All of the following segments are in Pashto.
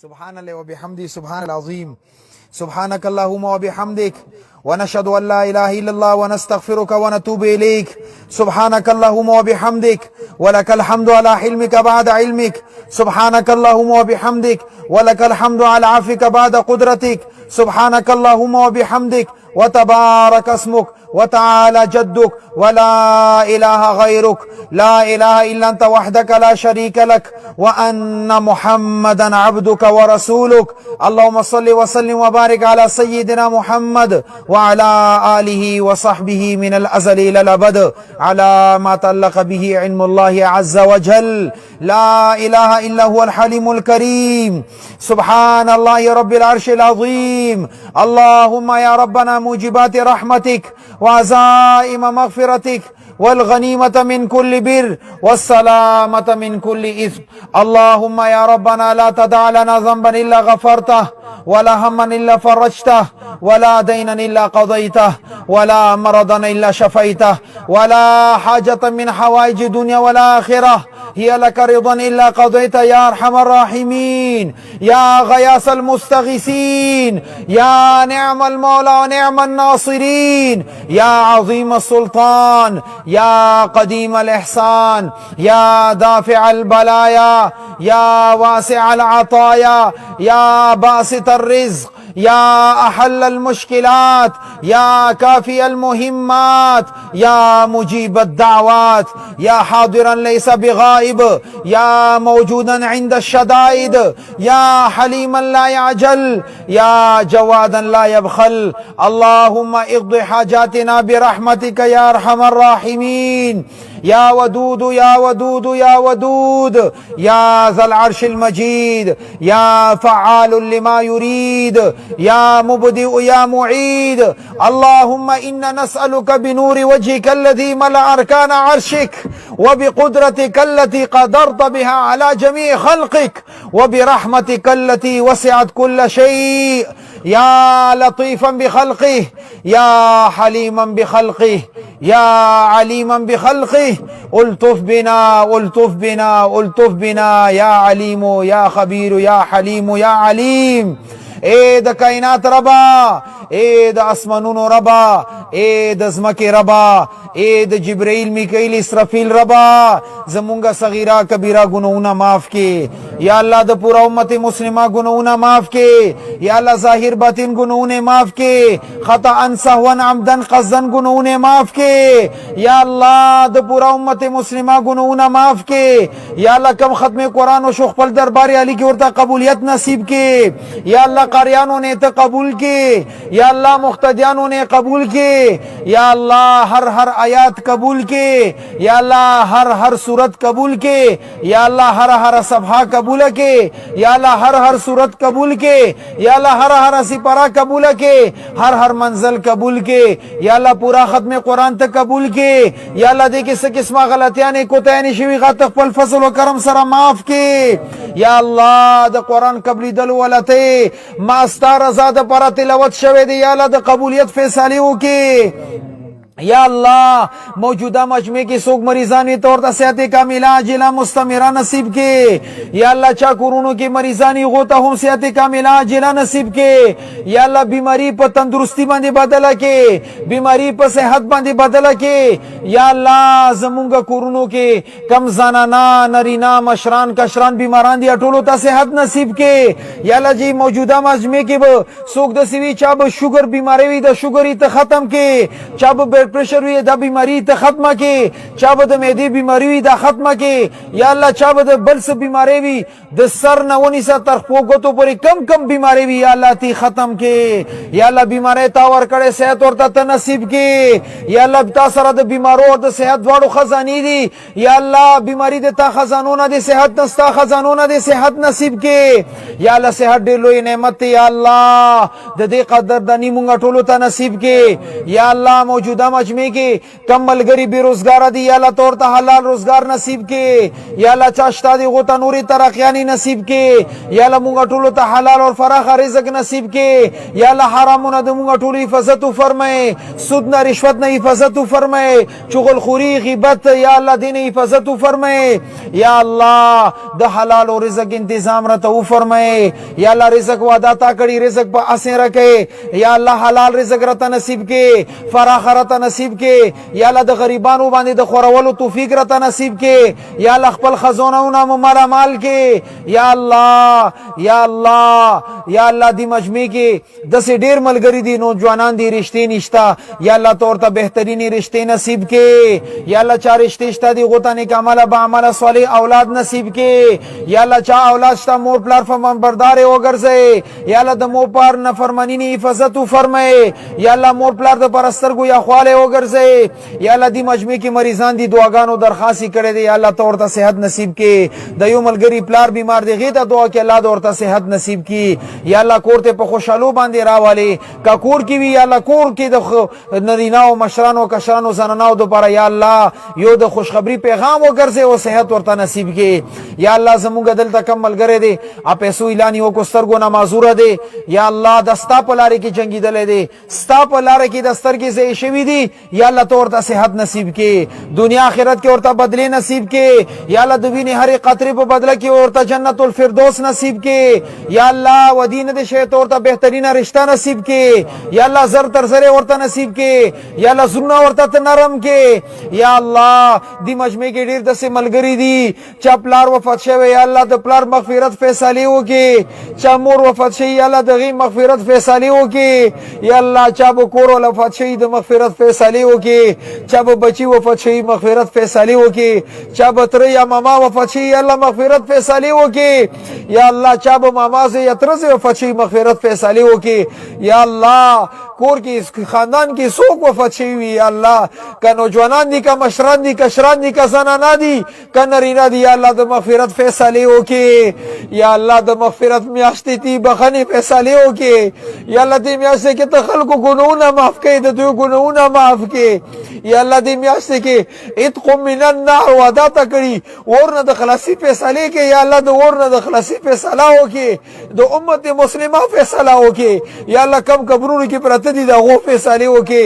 سبحان الله وبحمده سبحان العظيم سبحانك اللهم وبحمدك ونشهد أن لا إله إلا الله ونستغفرك ونتوب إليك سبحانك اللهم وبحمدك ولك الحمد على حلمك بعد علمك سبحانك اللهم وبحمدك ولك الحمد على عفوك بعد قدرتك سبحانك اللهم وبحمدك وتبارك اسمك وتعالى جدك ولا إله غيرك لا إله إلا أنت وحدك لا شريك لك وأن محمدا عبدك ورسولك اللهم صل وسلم وبارك على سيدنا محمد وعلى آله وصحبه من الأزل إلى الأبد على ما تعلق به علم الله عز وجل لا إله إلا هو الحليم الكريم سبحان الله رب العرش العظيم اللهم يا ربنا موجبات رحمتك وعزائم مغفرتك والغنيمة من كل بر والسلامة من كل إثم اللهم يا ربنا لا تدع لنا ذنبا إلا غفرته ولا هما إلا فرجته ولا دينا إلا قضيته ولا مرضا إلا شفيته ولا حاجة من حوائج الدنيا والآخرة هي لك رضا إلا قضيت يا أرحم الراحمين يا غياث المستغيثين يا نعم المولى ونعم الناصرين يا عظيم السلطان يا قديم الإحسان يا دافع البلايا يا واسع العطايا يا باسط الرزق يا أحل المشكلات يا كافي المهمات يا مجيب الدعوات يا حاضرا ليس بغائب يا موجودا عند الشدائد يا حليما لا يعجل يا جوادا لا يبخل اللهم اقض حاجاتنا برحمتك يا أرحم الراحمين يا ودود يا ودود يا ودود يا ذا العرش المجيد يا فعال لما يريد يا مبدئ يا معيد اللهم إنا نسألك بنور وجهك الذي ملأ أركان عرشك وبقدرتك التي قدرت بها على جميع خلقك وبرحمتك التي وسعت كل شيء يا لطيفا بخلقه يا حليما بخلقه يا عليما بخلقه الطف بنا الطف بنا الطف بنا يا عليم يا خبير يا حليم يا عليم اے د کائنات ربا اے د اسمانونو ربا اے د زمکه ربا اے د جبرائیل میکائیل اسرافیل ربا زمونگا صغیرہ کبیرہ گناہونا معاف کے یا اللہ د پورا امت مسلمہ گناہونا معاف کے یا اللہ ظاہر باطن گناہونے معاف کے خطأ سہوا عمدا قصدا گناہونے معاف کے یا اللہ د پورا امت مسلمہ گناہونا معاف کے یا اللہ کم ختم قرآن و شوخ پل دربار علی کی ورطا قبولیت نصیب کے یا اللہ قاریانوں نے تے قبول کے یا اللہ مقتدیانوں نے قبول کے یا اللہ ہر آیات قبول کے یا اللہ ہر صورت قبول کے یا اللہ ہر صفحہ قبول کے یا اللہ ہر صورت قبول کے یا اللہ ہر سپارہ قبول کے ہر منزل قبول کے یا اللہ پورا ختم قرآن تک قبول کے یا اللہ دے کس قسمہ غلطیاں نے کوتاہی شوی غاتق پل فضل و کرم سرا معاف کے یا اللہ دا قرآن قبلی دل ولتے ما استا رضا دا پارا تلاوت شوی دے یا اللہ دا قبولیت فیصلیوں کے یا اللہ موجودہ مجمع کی سوک مریضانی طور تا صحت کاملہ عاجلہ مستمرہ نصیب کے یا اللہ چا کورونو کی مریضانی غوطا ہم صحت کاملہ عاجلہ نصیب کے یا اللہ بیماری پا تندرستی باندے بدلا کے بیماری پا صحت باندے بدلا کے یا اللہ زمونگا کورونو کے کم زنانا نرینا مشران کشران بیماران دی اٹولو تا صحت نصیب کے یا اللہ جی موجودہ مجمع کی سوک دا سوی چا با شوگر بیماری وی دا شوگری تا ختم کے چا با پریشر وی دا بیماری تا ختمہ کے چابہ دا میدی بیماری وی دا ختمہ کے یا اللہ چابہ دا بلس بیماری وی دا سر نوانی سا ترخپوگتو پوری کم بیماری وی یا اللہ تی ختم کے یا اللہ بیماری تاور کڑے صحت اور تا نصیب کے یا اللہ تا سر دا بیمارو اور دا صحت دوارو خزانی دی یا اللہ بیماری دا تا خزانونا دی صحت نستا خزانونا دی صحت نصیب کے یا اللہ صحت دیر لوی نعمت یا اللہ دا دی قدر دا نیمونگا ٹولو تا نصیب کے یا اللہ موجودہ مجمع کې کم ملګری بیروزګار دي یا الله تور ته حلال روزګار نصیب کې یا الله چاشتا دي غوته نوري ترقیانی نصیب کې یا الله مونږ ټول ته حلال اور فراخ رزق نصیب کې یا الله حرامونه د مونږ ټول حفاظت فرمای سود نه رشوت نه حفاظت فرمای چغل خوری غیبت یا الله دین حفاظت فرمای یا الله د حلال او رزق انتظام رته فرمای یا الله رزق وعده تا کړي رزق په اسه رکه یا الله حلال رزق رته نصیب کې فراخ رته نصیب کې یا الله د غریبانو باندې د خورولو توفیق رته نصیب کې یا الله خپل خزانهونه مال مال کې یا الله یا الله یا الله دی مجمع کې د سه ډیر ملګری دي نوجوانان دي رشتې نشتا یا الله تور ته بهترینی رشتې نصیب کې یا الله چا رشتې شته دي غوته نیک عمل به عمل صالح اولاد نصیب کې یا الله چا اولاد شته مور پلار فرمان بردار وګرځي یا الله د مور پلار نافرمانی نه حفاظت فرمای یا الله مور پلار د پرسترګو یا خواله وګرځي یا الله دی مجمع کې مریضان دي دعاګانو درخواست کړي دي یا الله تور ته صحت نصیب کې د یو ملګری پلار بیمار دی غیته دعا کې الله ورته صحت نصیب کې یا الله کور ته په خوشالو باندې راوالي کا کور کې وی یا الله کور کې د نریناو مشرانو کشرانو زنانو د پر یا الله یو د خوشخبری پیغام وګرځي او صحت ورته نصیب کې یا الله زموږ دلته کم ملګری دي اپیسو اعلان یو کو سترګو نه معذور دي یا الله دستا په لارې کې جنگي دلې دي ستا په لارې کې دستر کې زې شوی دي یا الله تورته صحت نصیب کې دنیا آخرت کې ورته بدلی نصیب کې یا الله د وینې هر قطره په بدله کې ورته جنت الفردوس نصیب کې یا الله ودین د شی تورته بهترین رشتہ نصیب کې یا الله زر تر زر ورته نصیب کې یا الله زړه ورته نرم کې یا الله دی مجمع کې ډیر د سه ملګری دي چا پلار وفات شوی یا الله د پلار مغفرت فیصله وکي چا مور وفات شوی یا الله دغه مغفرت فیصله وکي یا الله چا به کور وفات شوی د مغفرت فیصله وکي چا به بچي وفات شوی مغفرت فیصله وکي چا به تر یا ماما وفات شوی یا الله مغفرت فیصله وکي یا الله چا به ماما سے یا تر سے وفات شوی مغفرت فیصله وکي یا الله کور کې خاندان کې څوک وفات شوی یا الله کا نوجوانان دي کا مشران دي کشران دي کا زنانه دي کا نارینه دي یا الله د مغفرت فیصله وکي یا الله د مغفرت میاشتې تی بخنه فیصله وکي یا الله دې میاشتې کې ته خلکو ګناونه معاف کړي د دوی ګناونه معاف کړي یا الله دې میاشتې کې اتقم من النار وعده تا کړي ورنه د خلاصي فیصله کې یا الله د ورنه د خلاصي فیصله وکي د امت مسلمه فیصله وکي یا الله کم قبرونو کې پرته دي دا غو فیصله وکي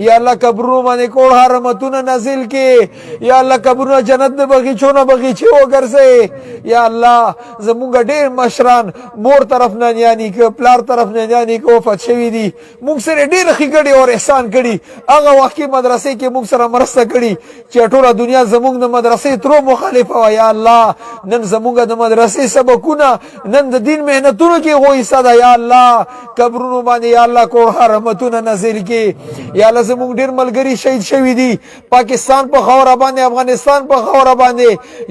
یا الله قبرونو باندې کول حرمتونه نازل کې یا الله قبرونو جنت د بغیچونو بغیچي وګرځي یا الله زمونږ ډېر مشران مور طرف نه یعنی ک پلار طرف نه یعنی کو وفات شوی دي موږ سره ډېر خګړې او احسان کړي هغه وخت کې مدرسې کې موږ سره مرسته کړي چې ټوله دنیا زمونږ د مدرسې تر مخالفه و یا الله نن زمونږ د مدرسې سبقونه نن د دین مهنتونو کې غوي صدا یا الله قبرونو باندې یا الله کو رحمتونه نازل کې یا الله زمونږ ډېر ملګری شهید شوی دي پاکستان په خاور باندې افغانستان په خاور باندې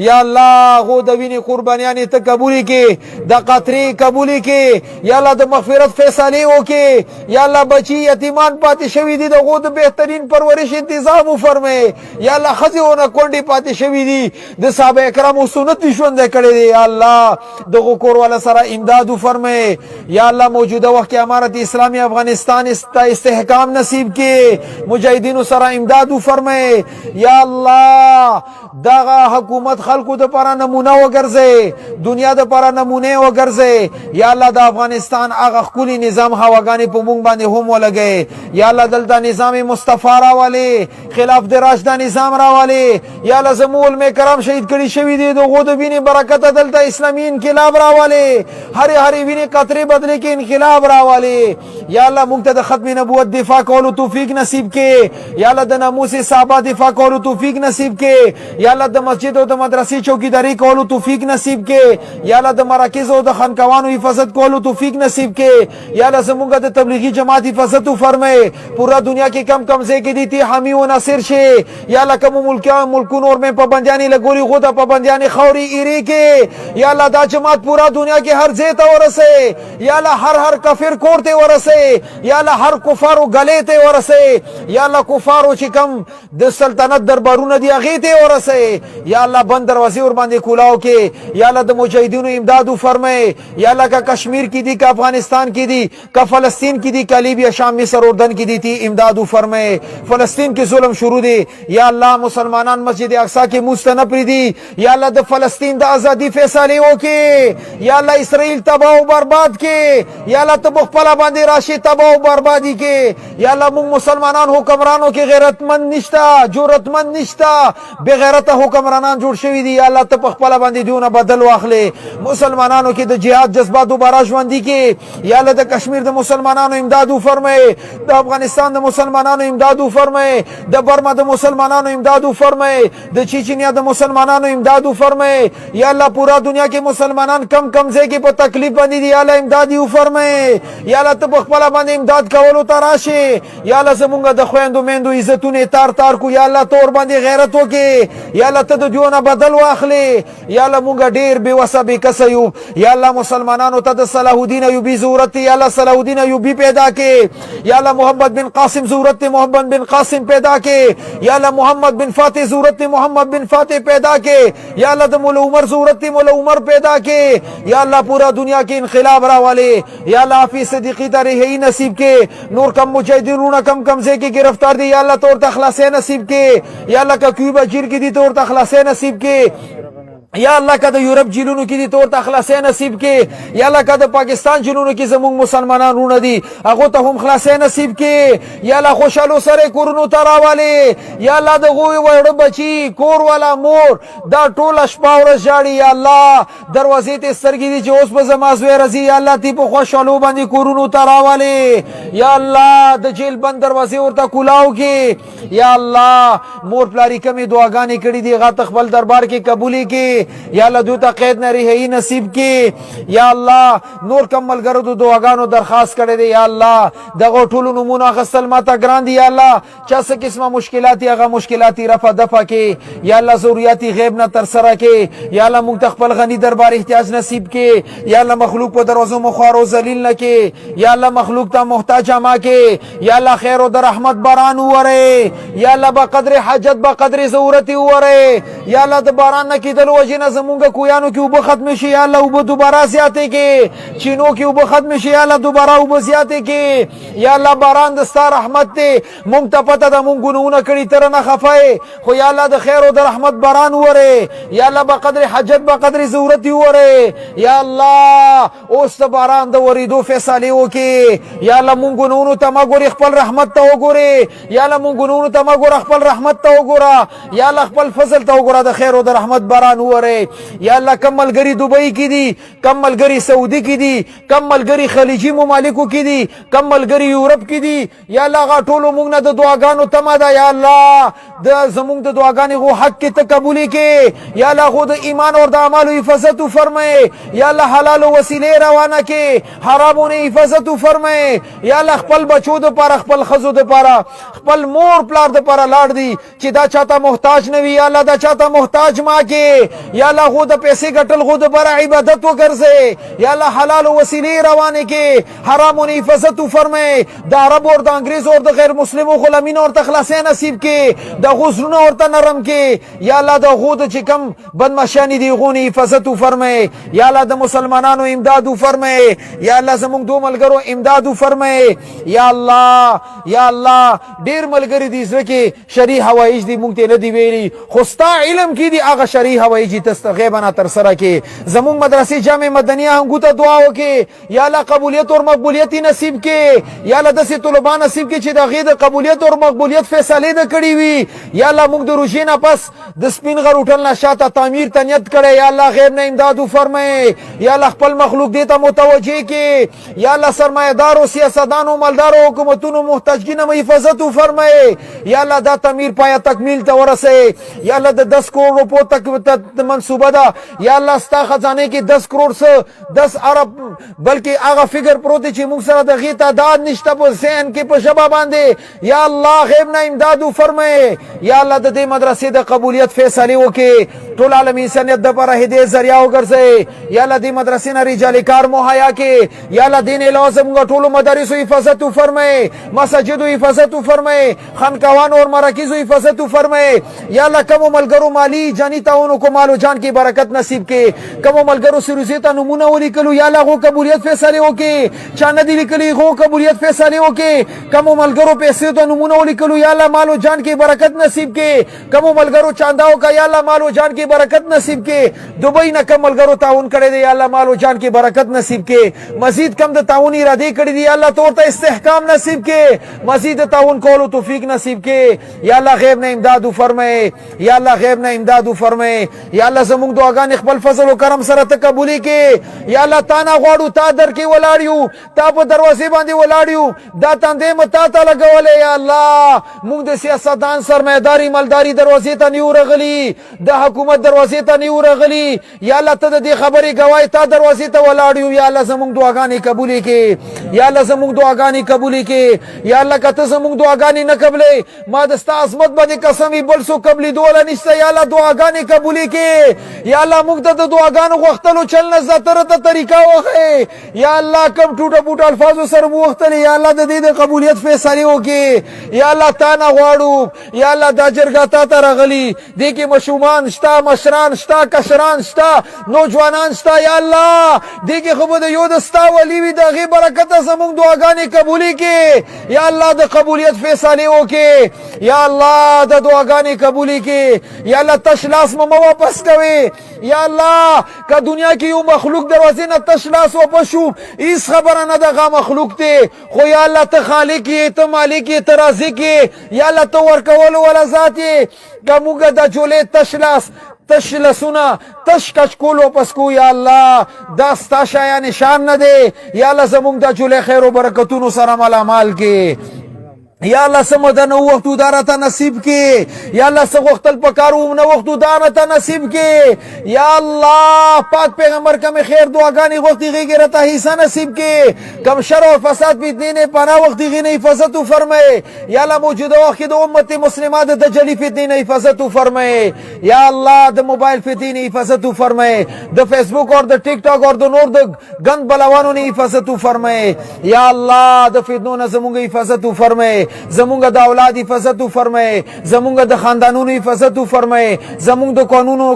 یا الله غو د وینې قربانیان ته قبول کې د قطرې قبول کې یا الله د مغفرت فیصله وکي یا الله بچي یتیمان پاتې شوی دي د غو د بهترین پرورش تنظیم فرمای یا الله خزونه کونډي پاتې شوی دي د صحابه کرامو سنت ژوند کړي دي یا الله دغه کور والا سره امداد فرمای یا الله موجوده وخت کې امارت اسلامی افغانستان استحکام نصیب کې مجاهدینو سره امداد فرمای یا الله دغه حکومت خلکو د لپاره نمونه وګرځي دنیا د لپاره نمونه وګرځي یا الله د افغانستان هغه خولي نظام هواګانی په مونږ باندې هم ولګي یا الله دلته نظام مصطفی راولي خلاف د راشد نظام راولي یا الله زمول می کرام شهید کړي شوی دي دغه د وینې برکت دلته اسلامي انقلاب راولي هر وینې قطرې بدلې کې انقلاب راولي یا الله موږ ته د ختم نبوت دفاع کولو توفیق نصیب کړي یا الله د ناموس صحابه دفاع کولو توفیق نصیب کړي یا الله د مسجد او د مدرسې چوکیداری کولو توفیق نصیب کړي یا الله د مراکز او د خانقاوانو حفاظت کولو توفیق نصیب کړي یا الله زموږ د تبلیغي جماعت حفاظت فرمای پورا دنیا کې کم کم ځای کې دي تی حامی او ناصر شي یا الله کوم ملکونو اور میں پابندیاں لګوري غوډه پابندیاں خوري ایری کې یا الله دا جماعت پورا دنیا کې هر ځای ته ورسه یا الله هر کافر کور ته ورسه یا الله هر کفارو گلې ته ورسه یا الله کفارو چې کم د سلطنت دربارونه دی هغه ته ورسه یا الله بند دروازې ور باندې کولاو کې یا الله د مجاهدینو امداد فرمای یا الله کا کشمیر کی دی کا افغانستان کی دی کا فلسطین کی دی کا لیبیا شام مصر اردن کی دی تی امداد فرمای فلسطین کې ظلم شروع دی یا الله مسلمانان مسجد اقصی کې مستنپری دی یا الله د فلسطین د ازادي فیصله وکي یا الله اسرائیل تباہ او برباد کې یا الله ته خپل باندې راشي تباہ او بربادي کې یا الله موږ مسلمانان حکمرانو کې غیرتمند نشتا جرأتمند نشتا بغیرت حکمرانان جوړ شوی دي یا الله ته خپل باندې دیونه بدل واخلې مسلمانانو کې د جهاد جذبه دوباره ژوندۍ کې یا الله د کشمیر د مسلمانانو امداد فرمای د افغانستان د مسلمانانو امداد فرمای د برما د مسلمانانو امداد فرمای د چچنیا د مسلمانانو امداد فرمای یا الله پورا دنیا کې مسلمانان کم کم ځای کې په تکلیف باندې دي یا الله امداد فرمای یا الله ته خپل باندې امداد کولو تراشي یا الله زمونږ د خويندو میندو عزتونه تار تار کو یا الله تور باندې غیرت وکي یا الله ته د دیونه بدل واخلي یا الله مونږ ډیر بے وسه بے کس یو یا الله مسلمانانو ته د صلاح الدین ایوبی ضرورت یا الله صلاح الدین ایوبی پیدا کې یا الله محمد بن قاسم ضرورت محمد بن قاسم پیدا کې یا الله محمد بن فاتح ضرورت محمد بن فاتح پیدا کې یا الله د مولا عمر ضرورت مولا عمر پیدا کې یا الله پورا دنیا کې انقلاب راولي یا الله حافظ صدیقی ته رهایی نصیب کې نور کم مجاهدینونه کم کم ځای کې گرفتار دي یا الله تور ته خلاصې نصیب کې یا الله کا کیوبا جیر کې دي تور ته خلاصې نصیب کې یا الله کا د یورپ جیلونو کې دي تور ته خلاصې نصیب کې یا الله کا د پاکستان جیلونو کې زموږ مسلمانان رونه دي هغه ته هم خلاصې نصیب کې یا الله خوشاله سره کورونو ته راوالي یا الله د غوي وړ بچي کور والا مور دا ټول شپه ورځ جاړي یا الله دروازې ته سترګې دي چې اوس په زمازوي رضی یا الله تی په خوشاله باندې کورونو ته راوالي یا الله د جیل بند دروازې ورته کولاو کې یا الله مور پلاری کمی دعاګانې کړې دي غا خپل دربار کې قبولي کې یا الله دوی ته قید نه رهایی نصیب کې یا الله نور کم ملګرو د دعاګانو درخواست کړي دي یا الله دغه ټولو نمونه غسل ماته ګران دي یا الله چا څه قسمه مشکلات هغه مشکلات رفع دفع کې یا الله ضرورتي غیب نه تر سره کې یا الله موږ خپل غنی دربار احتیاج نصیب کې یا الله مخلوق په دروازو مخوارو ذلیل نه کې یا الله مخلوق ته محتاج ما کې یا الله خیر او د رحمت باران وره یا الله په قدر حاجت په قدر ضرورت وره یا الله د باران نه کېدل جنا زمونږه کویانو کې وب ختم شي یا الله وب دوباره زیاتې کې چینو کې وب ختم شي یا الله دوباره وب زیاتې کې یا الله باران د ستاره رحمت ته مونږ ته پته ده مونږ ګناونه کړی تر نه خفای خو یا الله د خیر او د رحمت باران وره یا الله په قدر حاجت په قدر ضرورت وره یا الله اوس د باران د وریدو فیصله وکي یا الله مونږ ګناونه ته ما ګوري خپل رحمت ته وګوري یا الله مونږ ګناونه ته ما ګور خپل رحمت ته وګوره یا الله خپل فضل ته وګوره د خیر او د رحمت باران وره یا الله کم ملګری دوبۍ کې دي کم ملګری سعودي کې دي کم ملګری خلیجي ممالکو کې دي کم ملګری یورپ کې دي یا الله غا ټولو موږ نه د دعاګانو تمه ده یا الله د زموږ د دعاګانې غو حق کې تقبلي کې یا الله خو د ایمان او د اعمالو حفاظت فرمای یا الله حلال وسیله روانه کې حرامونه حفاظت فرمای یا الله خپل بچو د پر خپل خزو د پر خپل مور پلار د پر لاړ دي چې دا چاته محتاج نه وي یا الله دا چاته محتاج ما کې یا الله خو د پیسې ګټل خو د بر عبادت وګرځي یا الله حلال وسیله روانه کې حرامونه حفاظت فرمای د عرب او د انګريز او د غیر مسلمو غلامین او تخلاصي نصیب کې د غسرونه ورته نرم کې یا الله د غود چې کم بدمعشانی دی غونی حفاظت فرمای یا الله د مسلمانانو امداد فرمای یا الله زموږ دوه ملګرو امداد فرمای یا الله ډیر ملګری دي زکه شری حوایج دي مونږ ته نه دی ویلي خو ستا علم کې دي هغه شری حوایج تستغیبنا تر سره کې زموږ مدرسې جامع مدنیه هنګو ته دعا وکي یا الله قبولیت او مقبولیت نصیب کې یا الله د سي طلبان نصیب کې چې د غید قبولیت او مقبولیت فیصله نه کړی وي یا الله موږ د روزینه پس د سپین غر هوټل نشاته تعمیر ته نیت کړي یا الله غیب نه امداد فرمای یا الله خپل مخلوق دې ته متوجه کې یا الله سرمایدار او سیاستدانو مالدار او حکومتونو محتاجینه حفاظت فرمای یا الله دا تعمیر پایا تکمیل ته ورسه یا الله د 10 کروڑ روپو تک منصوبه ده یا الله ستا خزانه کې 10 کروڑ سے 10 ارب بلکې هغه فکر پروت چې موږ سره د غي تعداد نشته په ذهن کې په شبا باندې یا الله غیب نه امداد فرمای یا الله د دې مدرسې د قبولیت فیصله وکي ټول عالم انسانیت د پر هدي ذریعہ وګرځي یا الله دې مدرسې نه رجال کار مهیا کې یا الله دین لازم ټول مدارس حفاظت فرمای مساجد حفاظت فرمای خانقاهان اور مراکز حفاظت فرمای یا الله کوم ملګرو مالی جانی تعاون کو مال و جان کی برکت نصیب کې کوم ملګرو سروسي ته نمونه ولیکلو یا الله غو قبولیت فیصله وکي چا نه دی لیکلي غو قبولیت فیصله وکي کوم ملګرو پیسې ته نمونه ولیکلو یا الله مال و جان کی برکت نصیب کې کوم ملګرو چانداو کا یا الله مال و جان کی برکت نصیب کې دوبۍ نه کوم ملګرو تعاون کړي دی یا الله مال و جان کی برکت نصیب کې مزید کم د تعاون اراده کړی دی یا الله تو ته استحکام نصیب کې مزید تعاون کولو توفیق نصیب کې یا الله غیب نه امداد فرمای یا الله غیب نه امداد فرمای یا الله زموږ دعاګان خپل فضل او کرم سره تقبلی کې یا الله تا نه غواړو تا در کې ولاړیو تا په دروازې باندې ولاړیو دا تاندې متا ته لګولې یا الله موږ د سیاستدان سرمایداري مالداري دروازې ته نیو رغلی د حکومت دروازې ته نیو رغلی یا الله ته د دې خبرې گواهی تا دروازې ته ولاړیو یا الله زموږ دعاګانې قبولې کې یا الله زموږ دعاګانې قبولې کې یا الله کته زموږ دعاګانې نه قبلې ما د ستا عظمت باندې قسم بل سو قبلې دوله نشته یا الله دعاګانې قبولې کې یا الله موږ ته د دعاګانو غوښتلو چل نه زتره ته طریقه وخه یا الله کم ټوټه پوټه الفاظو سره وختل یا الله د دې د قبولیت فیصله وکي یا الله تا نه غواړو یا الله دا جرګه تا ته راغلي دې کې مشومان شتا مشران شتا کشران شتا نوجوانان شتا یا الله دې کې خو د یو د ستا ولی وي د غي برکت زموږ دعاګانې قبولې کې یا الله د قبولیت فیصله وکي یا الله د دعاګانې قبولې کې یا الله تشلاس مو واپس کوي یا الله که دنیا کې یو مخلوق دروازې نه تشلاس واپس شو هیڅ خبره نه دغه مخلوق ته خو یا الله ته خالق یې ته مالک یې ته رازق یې یا الله ته ورکول ولا ذات یې کومګه د جولې تشلسونه تش کچ کولو پس کو یا الله دا ستا شایا نشان نه دی یا الله زموږ د جولې خیر او برکتونو سره مال کې یا الله سمدن وخت دارته نصیب کی یا الله سغختل پکارو نو وخت دارته نصیب کی یا الله پاک پیغمبر کم خیر دعاګانی وخت غیره ته حصہ نصیب کی کم شر او فساد بھی دین پنا وخت غی حفاظت فرمائے یا الله موجوده وخت د امت مسلمه د جلی فتنه حفاظت فرمائے یا الله د موبایل فتنه حفاظت فرمائے د فیسبوک اور د ټیک ټاک اور د نور د گند بلاوانو نه حفاظت فرمائے یا الله د فتنو نه زموږ حفاظت فرمائے زمونږ د اولاد حفاظت فرمائے زمونږ د خاندانونو حفاظت فرمائے زمونږ د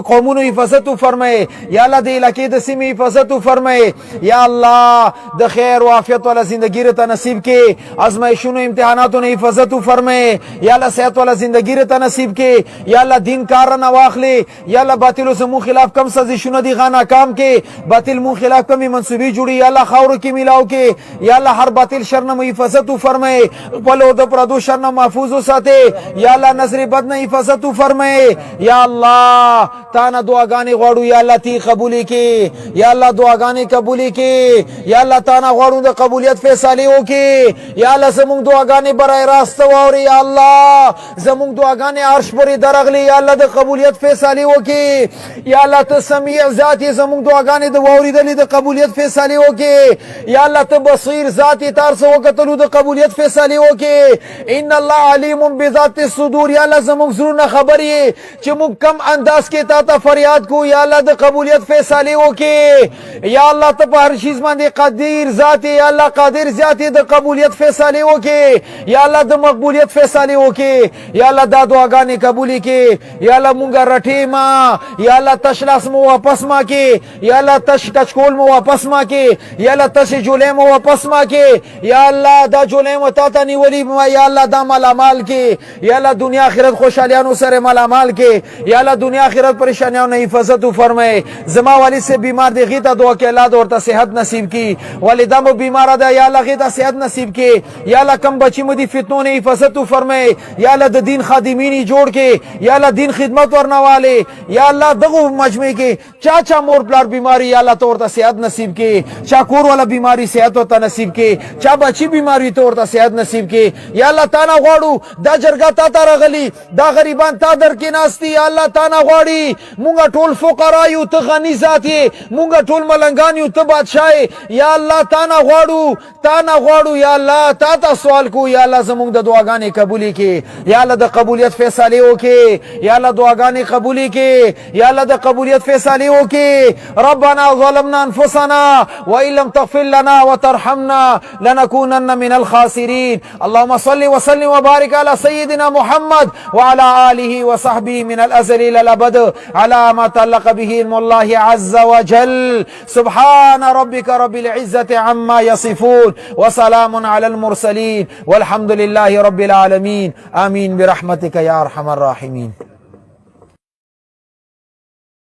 قومونو حفاظت فرمائے یا الله د علاقې د سیمې حفاظت فرمائے یا الله د خیر او عافیت والا زندگی ته نصیب کې آزمائشونو امتحاناتو نه حفاظت فرمائے یا الله صحت والا زندگی ته نصیب کې یا الله دین کار نه واخلي یا الله باطل زمو خلاف کم سازشونه دي غانا کام کې باطل مو خلاف کمی منسوبي جوړي یا الله خاور کې ملاو کې یا الله هر باطل شر نه حفاظت فرمائے پلو د پردو شر نه محفوظ وساته یا الله نظر بد نه حفاظت فرمائے یا الله تا نه دعاګانې غواړو یا الله تی قبول کې یا الله دعاګانې قبول کې یا الله تا نه غواړو د قبولیت فیصله وکي یا الله زموږ دعاګانې برای راست ووري یا الله زموږ دعاګانې عرش پورې درغلي یا الله د قبولیت فیصله وکي یا الله ته سمیع ذات زموږ دعاګانې د ووریدلې د قبولیت فیصله وکي یا الله ته بصیر ذات تار سو وکتلو د قبولیت فیصله وکي ان الله علیم بذات الصدور یا الله زموږ زړه خبرې چې موږ کم انداز کې تا ته فریاد کو یا الله د قبولیت فیصله وکي یا الله ته په هر شي باندې قدیر ذات یا الله قادر ذات د قبولیت فیصله وکي یا الله د مقبولیت فیصله وکي یا الله دا دعاګانې قبول کړي یا الله مونږه رټې ما یا الله تشلاس مو واپس ما کې یا الله تش کچکول مو واپس ما کې یا الله تش جولې مو واپس ما کې یا الله دا جولې مو تا ته نیولې ما یا الله دا مال کې یا الله دنیا آخرت خوشالیانو سره مال کې یا الله دنیا آخرت پریشانیوں نه حفاظت فرمائے زما والد سے بیمار دی غیتا دعا کې الله ورته صحت نصیب کی والدہ مو بیمار ده یا الله غیتا صحت نصیب کی یا الله کم بچی مو دی فتنوں نه حفاظت فرمائے یا الله د دین خادمین جوړ کې یا الله دین خدمت ورنواله یا الله دغه مجمع کې چا مور پلار بیماری یا الله ورته صحت نصیب کی چا کور والا بیماری صحت ورته نصیب کی چا بچی بیماری ورته صحت نصیب کی یا الله تعالی غواړو دا جرګه تا ته راغلی دا غریبان تا در کې ناستي یا الله تعالی غواړي مونږ ټول فقرا یو ته غنی ذات یې مونږ ټول ملنګان یو ته بادشاہ یا الله تعالی غواړو یا الله تا ته سوال کو یا الله زمونږ د دعاګانې قبولې کې یا الله د قبولیت فیصله وکي یا الله دعاګانې قبولې کې یا الله د قبولیت فیصله وکي ربنا ظلمنا انفسنا وان لم تغفر لنا وترحمنا لنكونن من الخاسرين اللهم صل وسلم وبارك على سيدنا محمد وعلى آله وصحبه من الأزل إلى الأبد على ما تعلق به علم الله عز وجل سبحان ربك رب العزة عما يصفون وسلام على المرسلين والحمد لله رب العالمين آمين برحمتك يا أرحم الراحمين